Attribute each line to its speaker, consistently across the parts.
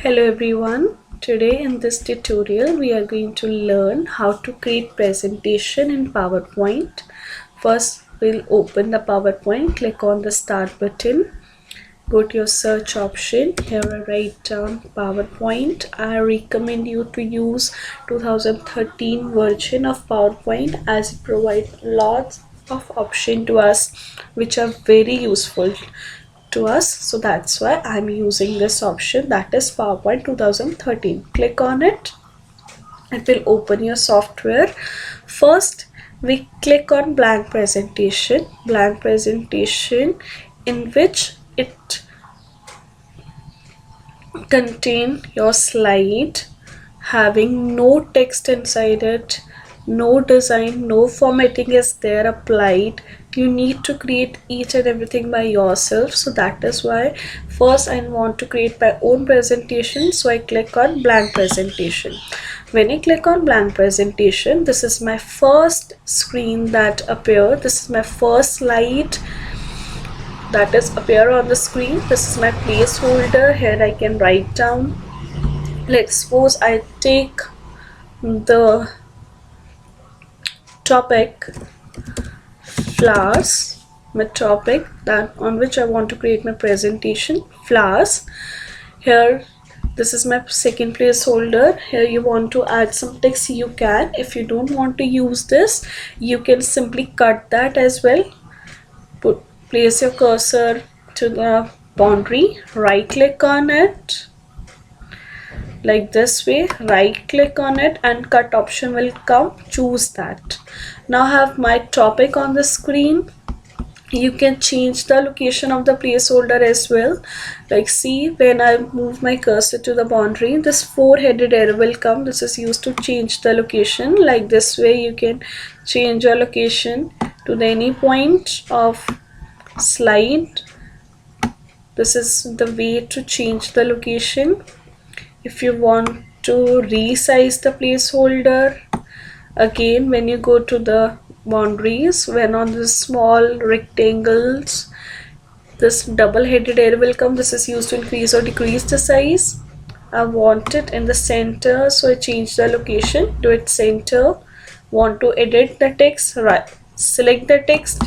Speaker 1: Hello everyone. Today in this tutorial we are going to learn how to create presentation in PowerPoint. First we'll open the PowerPoint, click on the start button, go to your search option. Here I write down PowerPoint. I recommend you to use 2013 version of PowerPoint as it provides lots of options to us which are very useful to us, so that's why I'm using this option, that is PowerPoint 2013. Click on it. It will open your software. First we click on blank presentation in which it contain your slide having no text inside it, no design, no formatting is there applied. You need to create each and everything by yourself, so that is why first I want to create my own presentation, so I click on blank presentation. When I click on blank presentation, this is my first screen that appear. This is my first slide that is appear on the screen. This is my placeholder. Here I can write down, let's suppose I take the topic flowers, my topic that on which I want to create my presentation, flowers. Here this is my second placeholder. Here you want to add some text, you can. If you don't want to use this, you can simply cut that as well. Place your cursor to the boundary, right click on it like this way, right click on it and cut option will come, choose that. Now I have my topic on the screen. You can change the location of the placeholder as well. Like see, when I move my cursor to the boundary, this four-headed arrow will come. This is used to change the location. Like this way you can change your location to any point of slide. This is the way to change the location. If you want to resize the placeholder, again when you go to the boundaries, when on the small rectangles, this double-headed arrow will come. This is used to increase or decrease the size. I want it in the center, so I change the location to its center. Want to edit the text, right, select the text,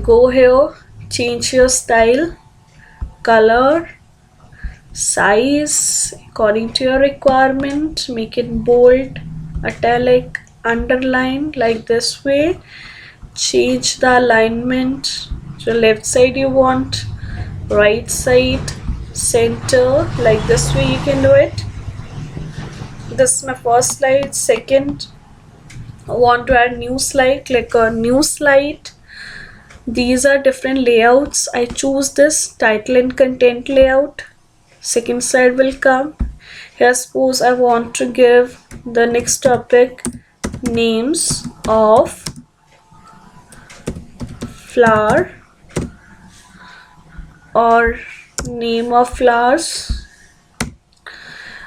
Speaker 1: go here, change your style, color, size according to your requirement, make it bold, italic, underline, like this way. Change the alignment to left side you want, right side, center, like this way you can do it. This is my first slide. Second, I want to add new slide, click on new slide. These are different layouts. I choose this title and content layout. Second slide will come. Here suppose I want to give the next topic names of flower or name of flowers.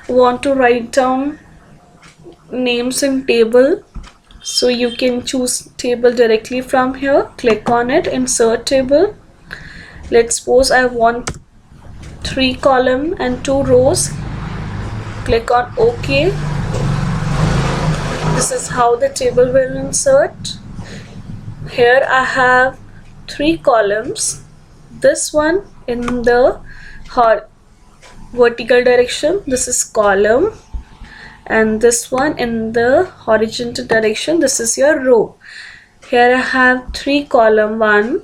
Speaker 1: Want to write down names in table, so you can choose table directly from here. Click on it, insert table. Let's suppose I want 3 columns and 2 rows. Click on OK. This is how the table will insert. Here I have 3 columns. This one in the vertical direction, this is column, and this one in the horizontal direction, this is your row. Here I have 3 columns, 1,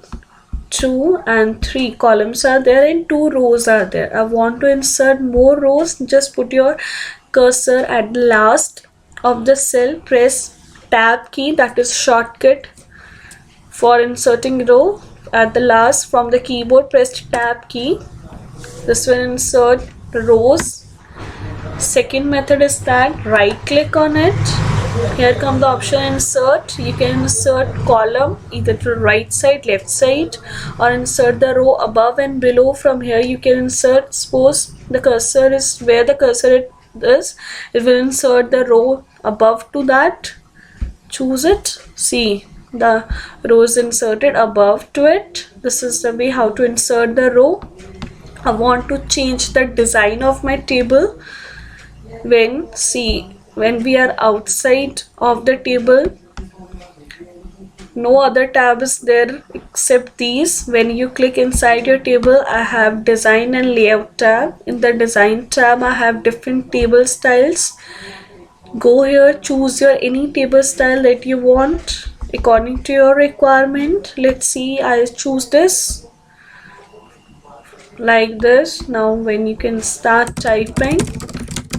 Speaker 1: 2 and 3 columns are there and 2 rows are there. I want to insert more rows. Just put your cursor at the last of the cell, press tab key, that is shortcut for inserting row. At the last from the keyboard, press tab key. This will insert rows. Second method is that right click on it. Here come the option insert. You can insert column either to right side, left side, or insert the row above and below. From here you can insert, suppose the cursor is where the cursor is, it will insert the row above to that. Choose it. See, the row is inserted above to it. This is the way how to insert the row. I want to change the design of my table. When we are outside of the table, no other tab is there except these. When you click inside your table, I have design and layout tab. In the design tab, I have different table styles. Go here, choose your any table style that you want according to your requirement. Let's see, I choose this like this. Now when you can start typing,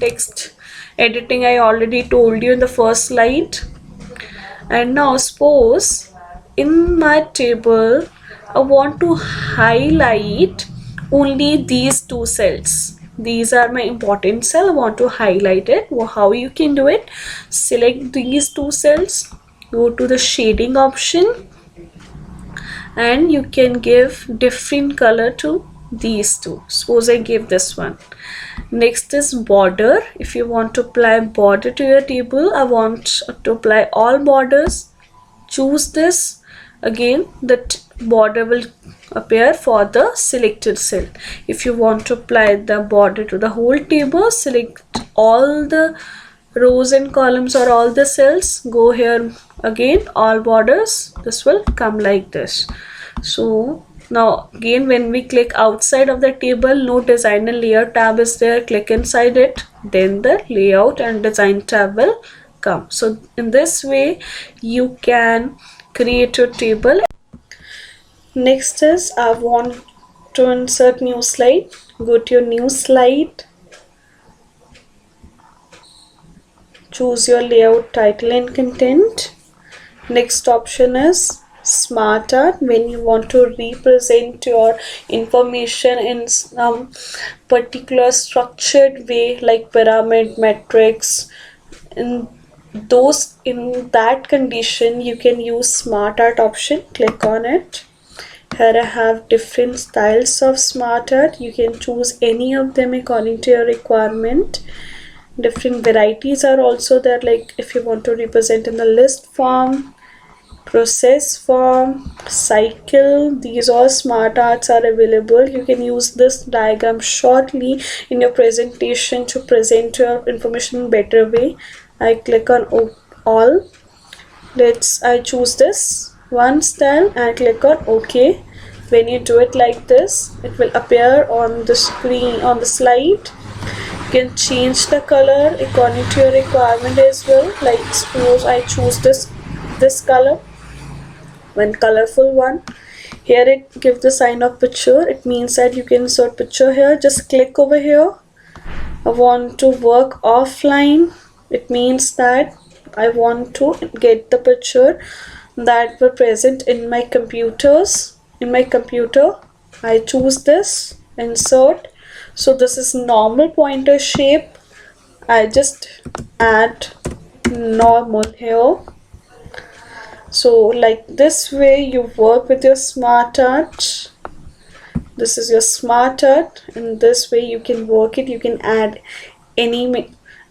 Speaker 1: text editing I already told you in the first slide. And now suppose in my table I want to highlight only these two cells. These are my important cell. I want to highlight it. Well, how you can do it? Select these two cells, go to the shading option, and you can give different color to these two. Suppose I give this one. Next is border. If you want to apply border to your table, I want to apply all borders. Choose this. Again, that border will appear for the selected cell. If you want to apply the border to the whole table, select all the rows and columns or all the cells. Go here again, all borders. This will come like this. So now again, when we click outside of the table, no design and layout tab is there. Click inside it, then the layout and design tab will come. So in this way you can create your table. Next is I want to insert new slide. Go to your new slide, choose your layout, title and content. Next option is smart art. When you want to represent your information in some particular structured way like pyramid, matrix, in that condition you can use smart art option. Click on it. Here I have different styles of smart art. You can choose any of them according to your requirement. Different varieties are also there, like if you want to represent in the list form, process form, cycle, these all smart arts are available. You can use this diagram shortly in your presentation to present your information in better way. I click on all. I choose this one style and click on OK. When you do it like this, it will appear on the screen, on the slide. You can change the color according to your requirement as well. Like suppose I choose this color, one colorful one. Here it gives the sign of picture. It means that you can insert picture here. Just click over here. I want to work offline. It means that I want to get the picture that were present in my computers. In my computer, I choose this, insert. So this is normal pointer shape. I just add normal here. So like this way you work with your smart art. This is your smart art. In this way you can work it. You can add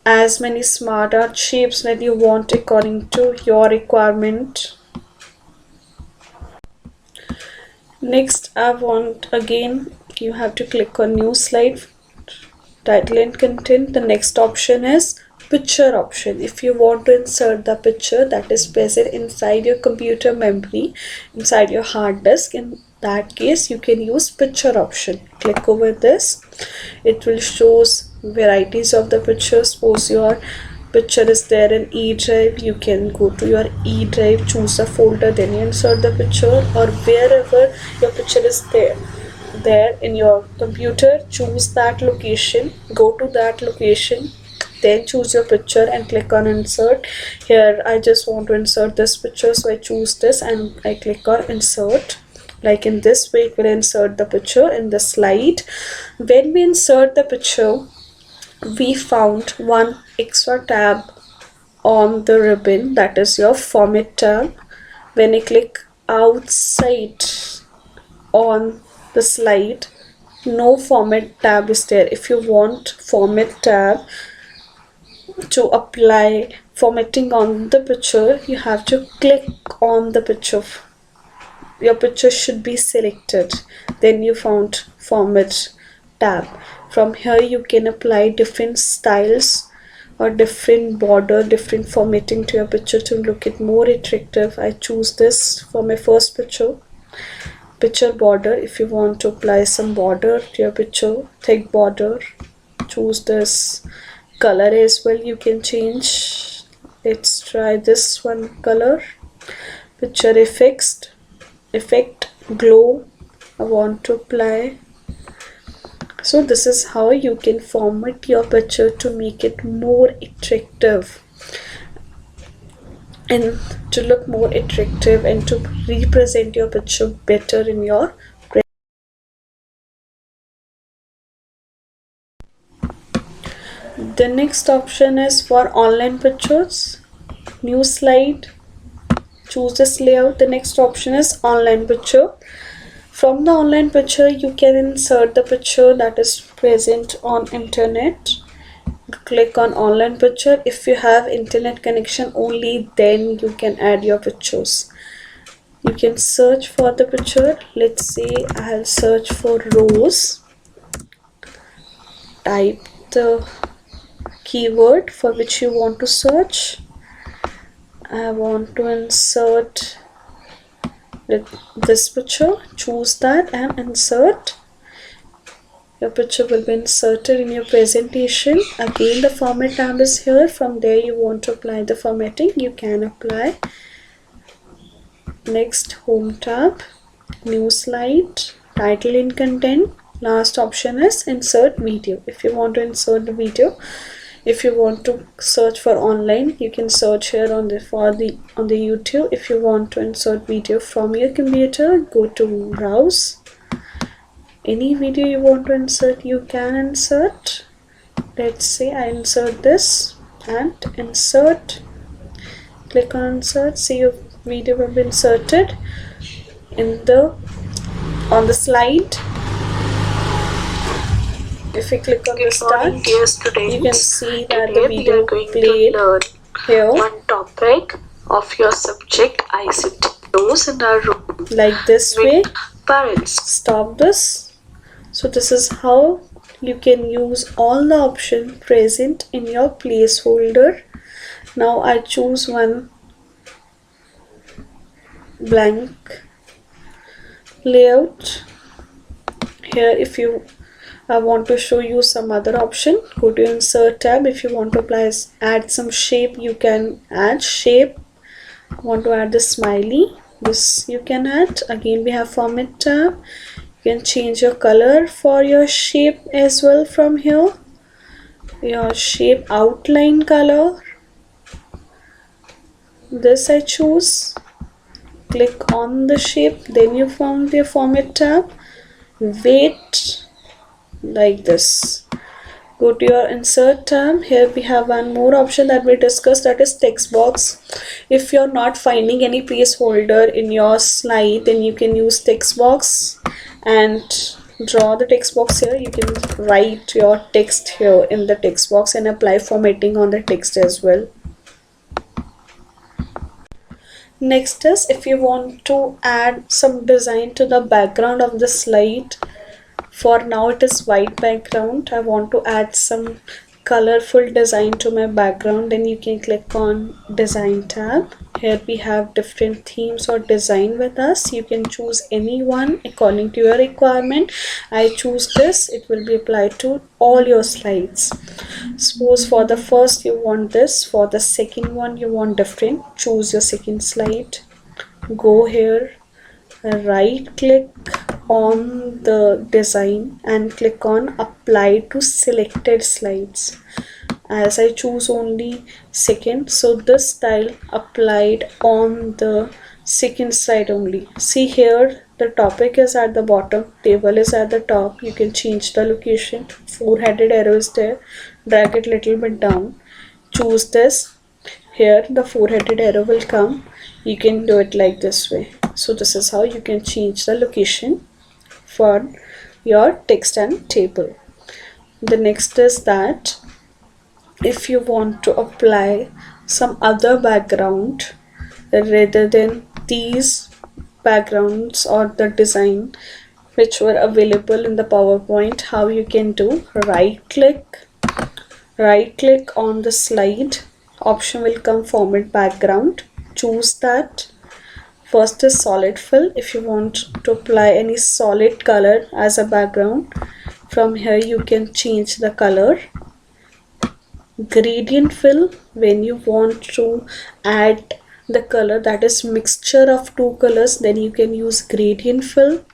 Speaker 1: as many smart art shapes that you want according to your requirement. Next, you have to click on new slide, title and content. The next option is picture option. If you want to insert the picture that is present inside your computer memory, inside your hard disk, in that case you can use picture option. Click over this. It will shows varieties of the pictures. Suppose your picture is there in E drive, you can go to your E drive, choose a folder, then you insert the picture, or wherever your picture is there in your computer, choose that location, go to that location, then choose your picture and click on insert. Here I just want to insert this picture, so I choose this and I click on insert. Like in this way it will insert the picture in the slide. When we insert the picture, we found one extra tab on the ribbon, that is your format tab. When I click outside on the slide, no format tab is there. If you want format tab to apply formatting on the picture, you have to click on the picture. Your picture should be selected, then you found format tab. From here you can apply different styles or different border, different formatting to your picture to look it more attractive. I choose this for my first picture border. If you want to apply some border to your picture, thick border, choose this. Color as well you can change. Let's try this one color. Picture effect, glow I want to apply. So this is how you can format your picture to make it more attractive and to look more attractive and to represent your picture better in your The next option is for online pictures. New slide. Choose this layout. The next option is online picture. From the online picture you can insert the picture that is present on internet. Click on online picture. If you have internet connection only, then you can add your pictures. You can search for the picture. Let's say I'll search for rose. Type the keyword for which you want to search. I want to insert this picture. Choose that and insert. Your picture will be inserted in your presentation. Again, the format tab is here. From there you want to apply the formatting, you can apply. Next, home tab, new slide, title and content. Last option is insert video. If you want to insert the video, if you want to search for online, you can search here on the YouTube. If you want to insert video from your computer, go to browse. Any video you want to insert, you can insert. Let's say I insert this and insert. Click on insert. See your video will be inserted on the slide. If you click on the start, you can see that the video played here.
Speaker 2: One topic of your subject ICT those in our room.
Speaker 1: Like this way.
Speaker 2: Parents.
Speaker 1: Stop this. So this is how you can use all the options present in your placeholder. Now I choose one blank layout. Here if I want to show you some other option, go to insert tab. If you want to add some shape, you can add shape. Want to add the smiley, this you can add. Again we have format tab. You can change your color for your shape as well from here. Your shape outline color, this I choose. Click on the shape, then you form the format tab. Weight, like this. Go to your insert tab. Here we have one more option that we discussed, that is text box. If you're not finding any placeholder in your slide, then you can use text box and draw the text box here. You can write your text here in the text box and apply formatting on the text as well. Next is if you want to add some design to the background of the slide. For now it is white background. I want to add some colorful design to my background, then you can click on design tab. Here we have different themes or design with us. You can choose any one according to your requirement. I choose this. It will be applied to all your slides. Suppose for the first you want this, for the second one you want different. Choose your second slide. Go here, right click on the design and click on apply to selected slides. As I choose only second, so this style applied on the second slide only. See here, the topic is at the bottom, table is at the top. You can change the location. Four-headed arrow is there. Drag it little bit down. Choose this. Here the four-headed arrow will come. You can do it like this way. So this is how you can change the location for your text and table. The next is that if you want to apply some other background rather than these backgrounds or the design, which were available in the PowerPoint. How you can do: right click on the slide, option will come format background, choose that. First is solid fill. If you want to apply any solid color as a background, from here you can change the color. Gradient fill, when you want to add the color that is mixture of two colors, then you can use gradient fill.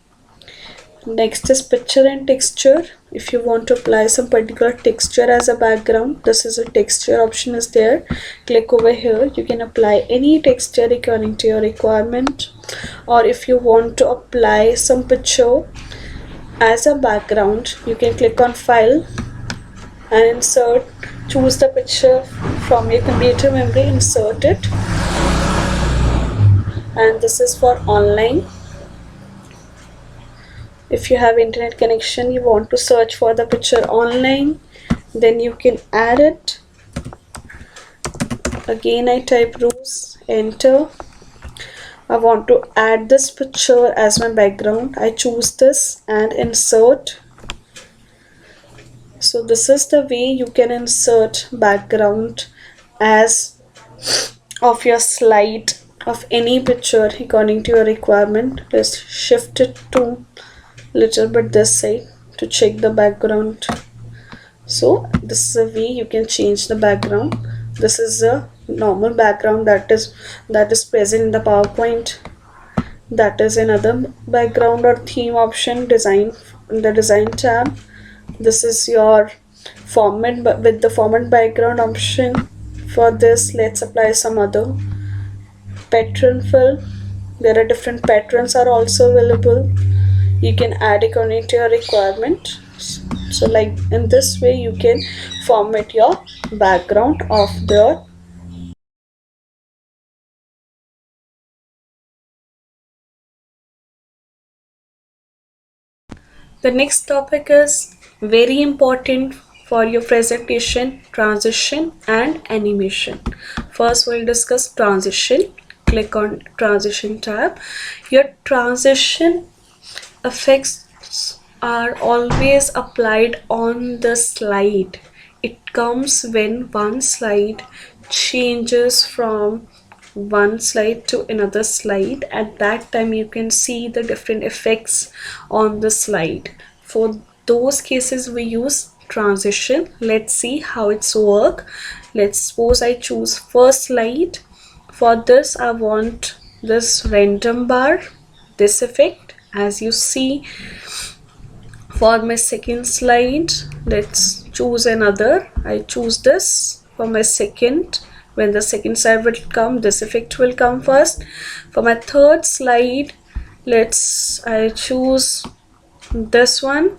Speaker 1: Next is picture and texture. If you want to apply some particular texture as a background, this is a texture option is there. Click over here. You can apply any texture according to your requirement. Or if you want to apply some picture as a background, you can click on file and insert. Choose the picture from your computer memory, insert it. And this is for online. If you have internet connection, you want to search for the picture online, then you can add it. Again, I type Roos, enter. I want to add this picture as my background. I choose this and insert. So this is the way you can insert background as of your slide of any picture according to your requirement. Let's shift it to little bit this side to check the background. So this is a way you can change the background. This is a normal background that is present in the PowerPoint. That is another background or theme option, design, in the design tab. This is your format, but with the format background option. For this, let's apply some other pattern fill. There are different patterns are also available. You can add according to your requirement. So like in this way you can format your background of the The next topic is very important for your presentation: transition and animation. First we'll discuss transition. Click on transition tab. Your transition effects are always applied on the slide. It comes when one slide changes from one slide to another slide. At that time you can see the different effects on the slide. For those cases we use transition. Let's see how it's work. Let's suppose I choose first slide. For this I want this random bar, this effect. As you see, for my second slide, let's choose another. I choose this for my second. When the second slide will come, this effect will come first. For my third slide, I choose this one.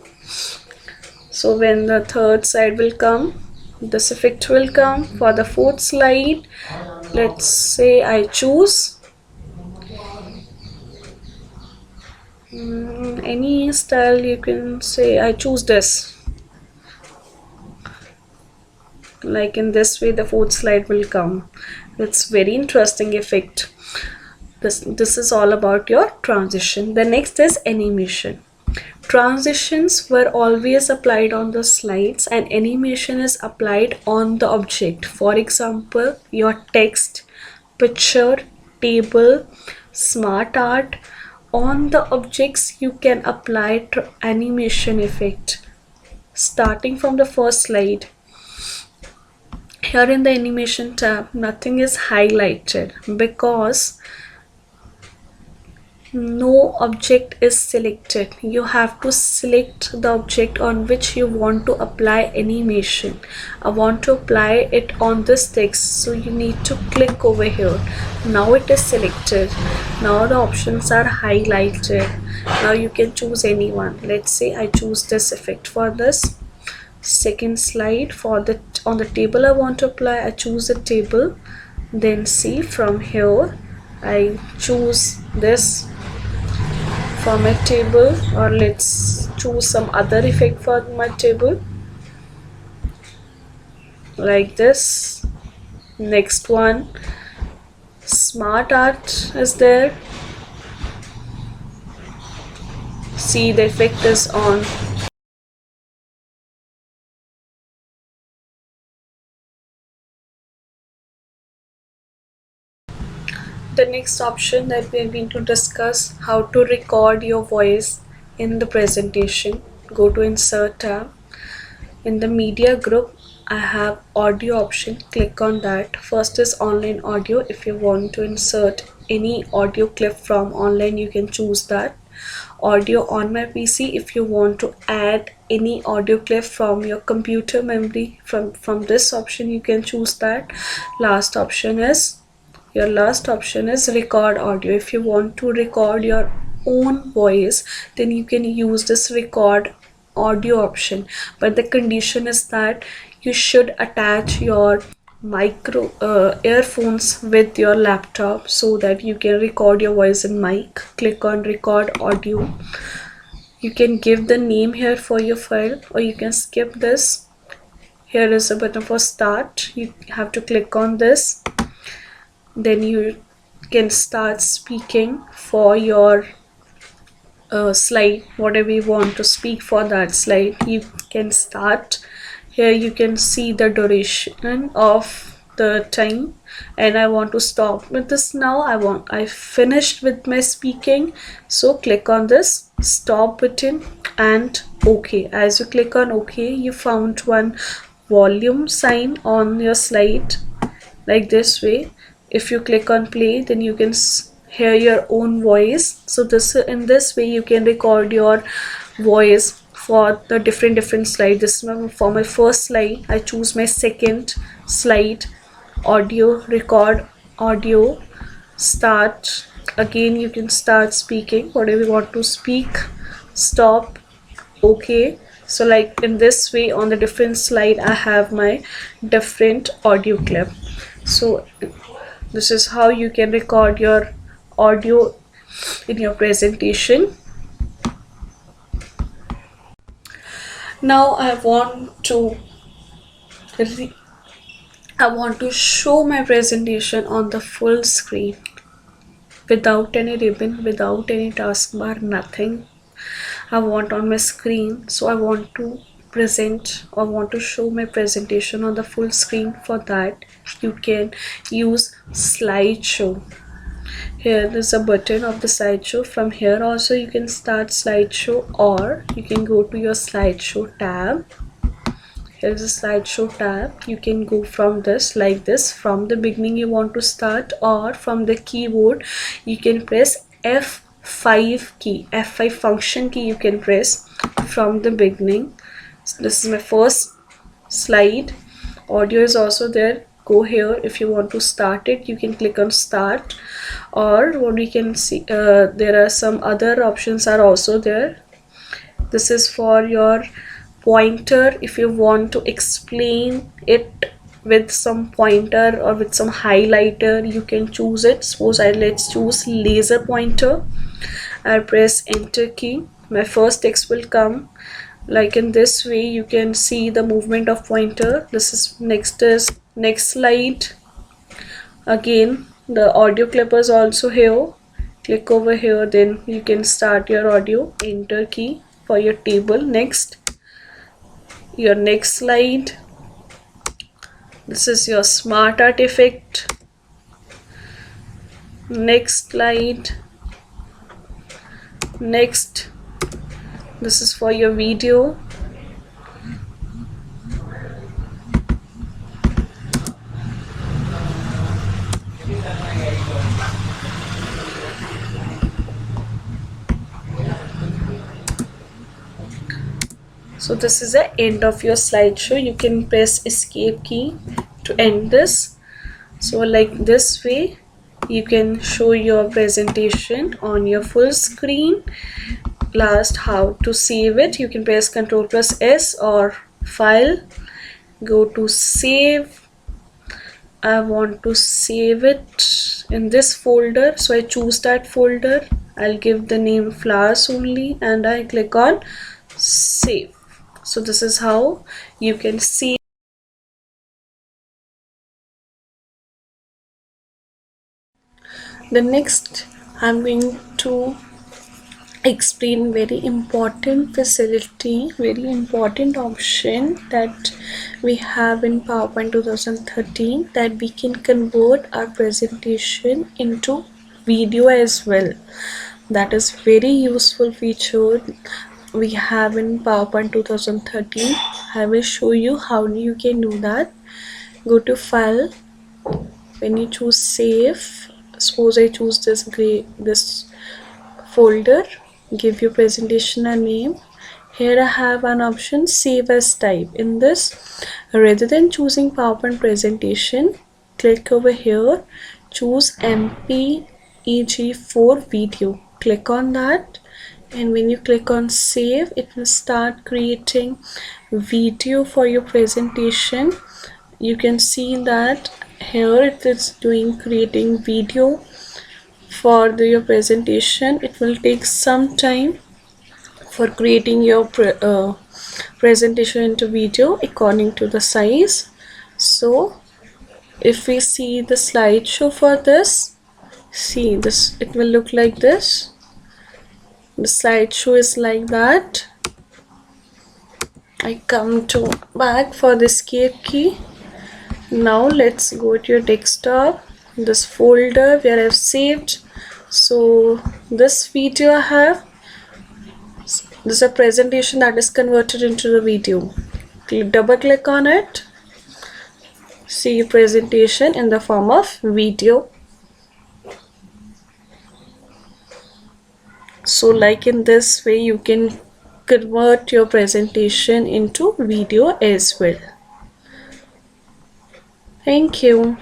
Speaker 1: So when the third slide will come, this effect will come. For the fourth slide, let's say I choose any style. You can say I choose this. Like in this way the fourth slide will come. It's very interesting effect. This is all about your transition. The next is animation. Transitions were always applied on the slides and animation is applied on the object. For example, your text, picture, table, smart art. On the objects you can apply animation effect. Starting from the first slide, here in the animation tab nothing is highlighted because no object is selected. You have to select the object on which you want to apply animation. I want to apply it on this text, so you need to click over here. Now it is selected. Now the options are highlighted. Now you can choose any one. Let's say I choose this effect. For this second slide, on the table I want to apply, I choose the table. Then see, from here I choose this for my table, or let's choose some other effect for my table like this. Next one, smart art is there. see the effect is on. The next option that we are going to discuss, how to record your voice in the presentation. Go to Insert tab. In the media group, I have audio option. Click on that. First is online audio. If you want to insert any audio clip from online, you can choose that. Audio on my PC, if you want to add any audio clip from your computer memory, from this option you can choose that. Last option is record audio. If you want to record your own voice, then you can use this record audio option, but the condition is that you should attach your micro earphones with your laptop so that you can record your voice in mic. Click on record audio. You can give the name here for your file, or you can skip this. Here is a button for start. You have to click on this, then you can start speaking for your slide. Whatever you want to speak for that slide, you can start. Here you can see the duration of the time, and I want to stop with this now. I finished with my speaking, so click on this stop button and OK. As you click on OK, you found one volume sign on your slide like this way. If you click on play, then you can hear your own voice. So in this way you can record your voice for the different slides. This is for my first slide. I choose my second slide. Audio, record audio, start. Again you can start speaking whatever you want to speak, stop, OK. So like in this way, on the different slide I have my different audio clip. So this is how you can record your audio in your presentation. Now I want to show my presentation on the full screen without any ribbon, without any taskbar, nothing. I want on my screen. So I want to show my presentation on the full screen. For that you can use slideshow. Here is a button of the slideshow. From here also you can start slideshow, or you can go to your slideshow tab. Here is a slideshow tab. You can go from this like this. From the beginning you want to start, or from the keyboard you can press F5 key, F5 function key you can press from the beginning. So this is my first slide. Audio is also there. Go here. If you want to start it, you can click on start, or what we can see, there are some other options are also there. This is for your pointer. If you want to explain it with some pointer or with some highlighter, you can choose it. Suppose let's choose laser pointer. I press enter key. My first text will come. Like in this way you can see the movement of pointer. This is next slide. Again the audio clip is also here. Click over here, then you can start your audio. Enter key for your table. Next, your next slide. This is your smart art effect. Next slide. Next, this is for your video. So this is the end of your slideshow. You can press escape key to end this. So like this way you can show your presentation on your full screen. Last, how to save it. You can press Ctrl+S or file, go to save. I want to save it in this folder, so I choose that folder. I'll give the name flowers only, and I click on save. So this is how you can see. The next, I'm going to explain very important facility, very important option that we have in PowerPoint 2013, that we can convert our presentation into video as well. That is very useful feature we have in PowerPoint 2013. I will show you how you can do that. Go to file, when you choose save, suppose I choose this folder, give your presentation a name. Here I have an option save as type. In this, rather than choosing PowerPoint presentation, click over here, choose MPEG for video. Click on that, and when you click on save, it will start creating video for your presentation. You can see that here it is doing creating video for your presentation. It will take some time for creating your presentation into video according to the size. So if we see the slideshow for this, see this, it will look like this. The slideshow is like that. I come to back for the escape key. Now let's go to your desktop, this folder where I've saved. So this video I have, this is a presentation that is converted into the video. Double click on it, see your presentation in the form of video. So like in this way you can convert your presentation into video as well. Thank you.